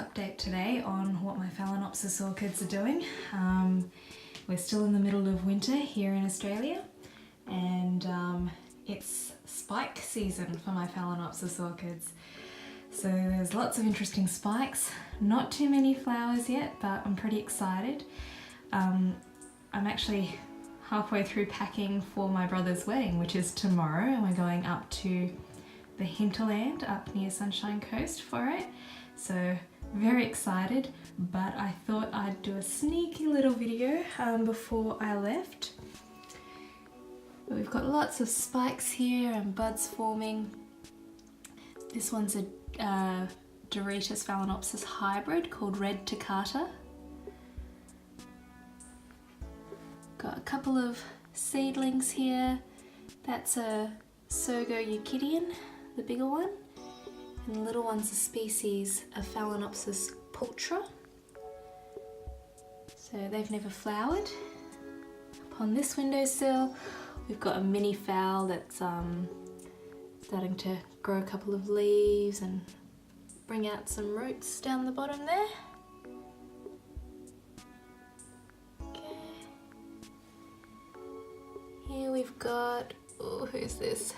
update today on what my Phalaenopsis orchids are doing. We're still in the middle of winter here in Australia, and it's spike season for my Phalaenopsis orchids. So there's lots of interesting spikes, not too many flowers yet, but I'm pretty excited. I'm actually halfway through packing for my brother's wedding, which is tomorrow, and we're going up to the hinterland up near Sunshine Coast for it. So very excited, but I thought I'd do a sneaky little video before I left. We've got lots of spikes here and buds forming. This one's a Doretus Phalaenopsis hybrid called Red Toccata. Got a couple of seedlings here. That's a Sogo Euclidean, the bigger one, and the little one's a species of Phalaenopsis pulchra. So they've never flowered. Up on this windowsill we've got a mini phal that's starting to grow a couple of leaves and bring out some roots down the bottom there. Okay. Here we've got, oh, who's this?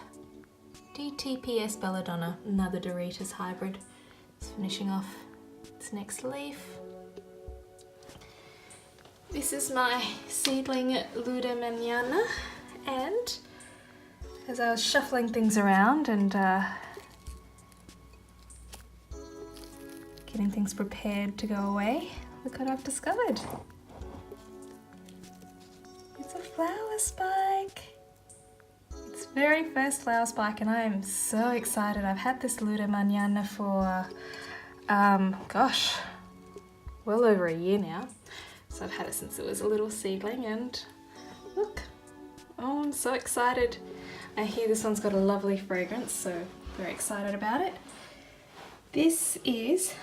DTPS belladonna, another Doretus hybrid. It's finishing off its next leaf. This is my seedling Luda Manana, and as I was shuffling things around and getting things prepared to go away, look what I've discovered. It's a flower spike. It's very first flower spike, and I am so excited. I've had this Luda Manana for, gosh, well over a year now. So I've had it since it was a little seedling, and look, oh, I'm so excited. I hear this one's got a lovely fragrance, so very excited about it. This is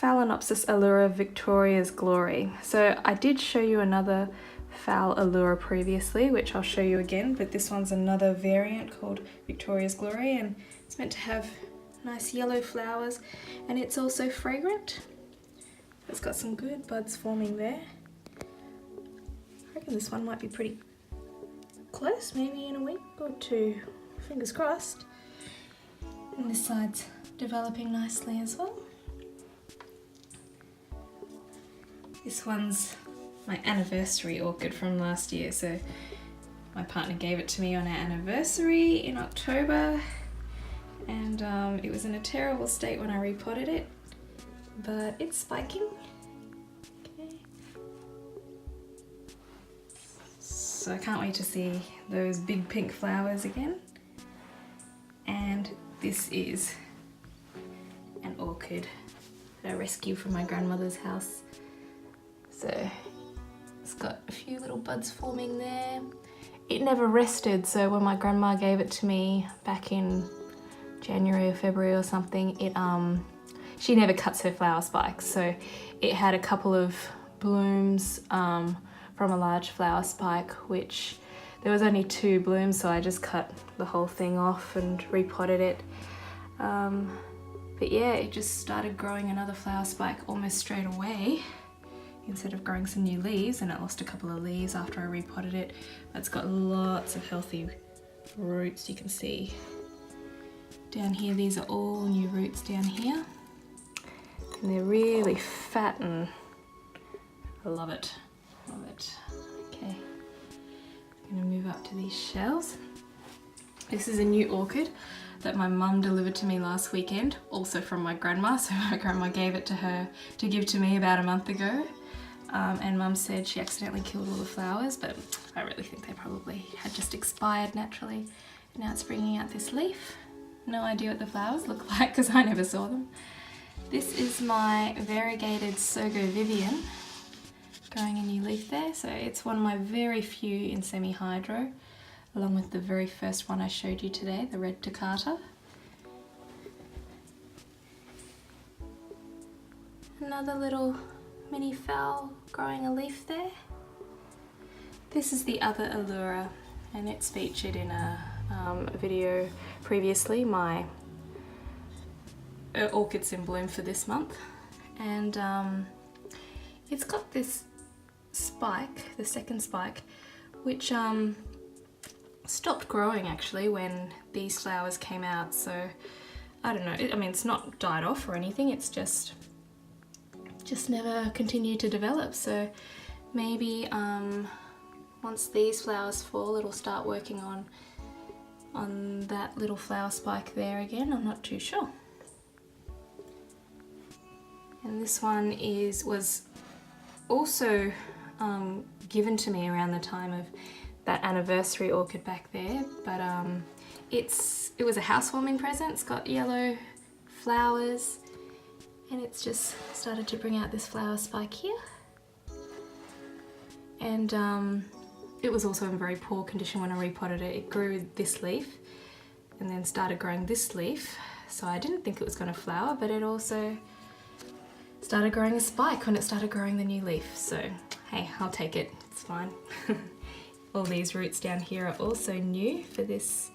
Phalaenopsis allura Victoria's Glory. So I did show you another Phal allura previously, which I'll show you again, but this one's another variant called Victoria's Glory, and it's meant to have nice yellow flowers, and it's also fragrant. It's got some good buds forming there. I reckon this one might be pretty close, maybe in a week or two, fingers crossed. And this side's developing nicely as well. This one's my anniversary orchid from last year, so my partner gave it to me on our anniversary in October, and it was in a terrible state when I repotted it, but it's spiking. Okay. So I can't wait to see those big pink flowers again. And this is an orchid that I rescued from my grandmother's house. So it's got a few little buds forming there. It never rested, so when my grandma gave it to me back in January or February or something, she never cuts her flower spikes, so it had a couple of blooms from a large flower spike, which there was only 2 blooms, so I just cut the whole thing off and repotted it. But yeah, it just started growing another flower spike almost straight away instead of growing some new leaves, and it lost a couple of leaves after I repotted it. But it's got lots of healthy roots. You can see down here, these are all new roots down here, and they're really fat, and I love it, love it. Okay, I'm gonna move up to these shells. This is a new orchid that my mum delivered to me last weekend, also from my grandma. So my grandma gave it to her to give to me about a month ago. And mum said she accidentally killed all the flowers, but I really think they probably had just expired naturally. And now it's bringing out this leaf. No idea what the flowers look like because I never saw them. This is my variegated Sogo Vivian, growing a new leaf there. So it's one of my very few in semi-hydro, along with the very first one I showed you today, the Red Toccata. Another little mini phal growing a leaf there. This is the other allura, and it's featured in a video previously, my orchids in bloom for this month, and it's got this spike, the second spike, which stopped growing actually when these flowers came out. So I don't know, I mean, it's not died off or anything, it's just never continued to develop. So maybe once these flowers fall, it'll start working on that little flower spike there again. I'm not too sure. And this one was also given to me around the time of that anniversary orchid back there, but it was a housewarming present. It's got yellow flowers, and it's just started to bring out this flower spike here. And it was also in very poor condition when I repotted it. It grew this leaf and then started growing this leaf, so I didn't think it was going to flower, but it also started growing a spike when it started growing the new leaf. So hey, I'll take it, it's fine. All these roots down here are also new for this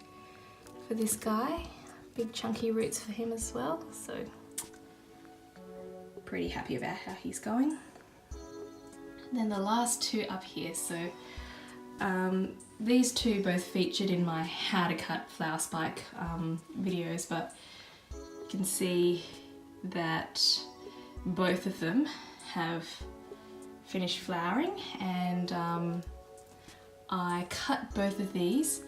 guy. Big chunky roots for him as well, so pretty happy about how he's going. And then the last two up here, so these two both featured in my how to cut flower spike videos, but you can see that both of them have finished flowering, and I cut both of these,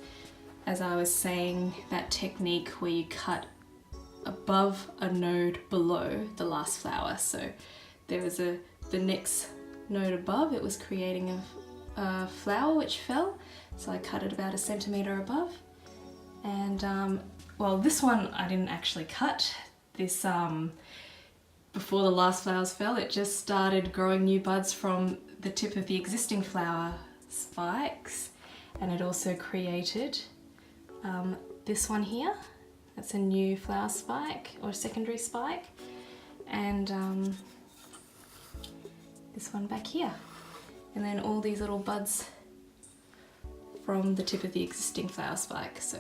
as I was saying, that technique where you cut above a node below the last flower. So there was the next node above, it was creating a flower which fell, so I cut it about 1 centimetre above. And well, this one I didn't actually cut. This before the last flowers fell, it just started growing new buds from the tip of the existing flower spikes, and it also created this one here. That's a new flower spike or a secondary spike, and this one back here, and then all these little buds from the tip of the existing flower spike. So,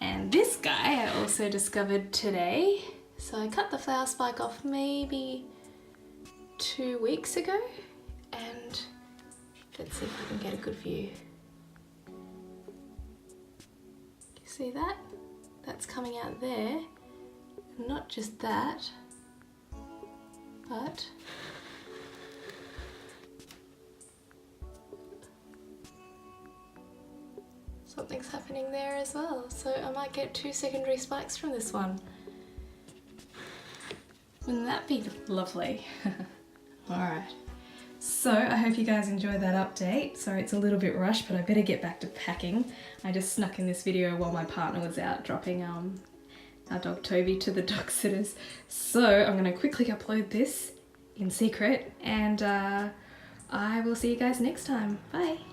and this guy I also discovered today. So I cut the flower spike off maybe 2 weeks ago, and let's see if I can get a good view. You see that? That's coming out there. And not just that, but something's happening there as well. So I might get 2 secondary spikes from this one. Wouldn't that be lovely? Alright, so I hope you guys enjoyed that update. Sorry it's a little bit rushed, but I better get back to packing. I just snuck in this video while my partner was out dropping our dog Toby to the dog sitters. So I'm going to quickly upload this in secret, and I will see you guys next time. Bye!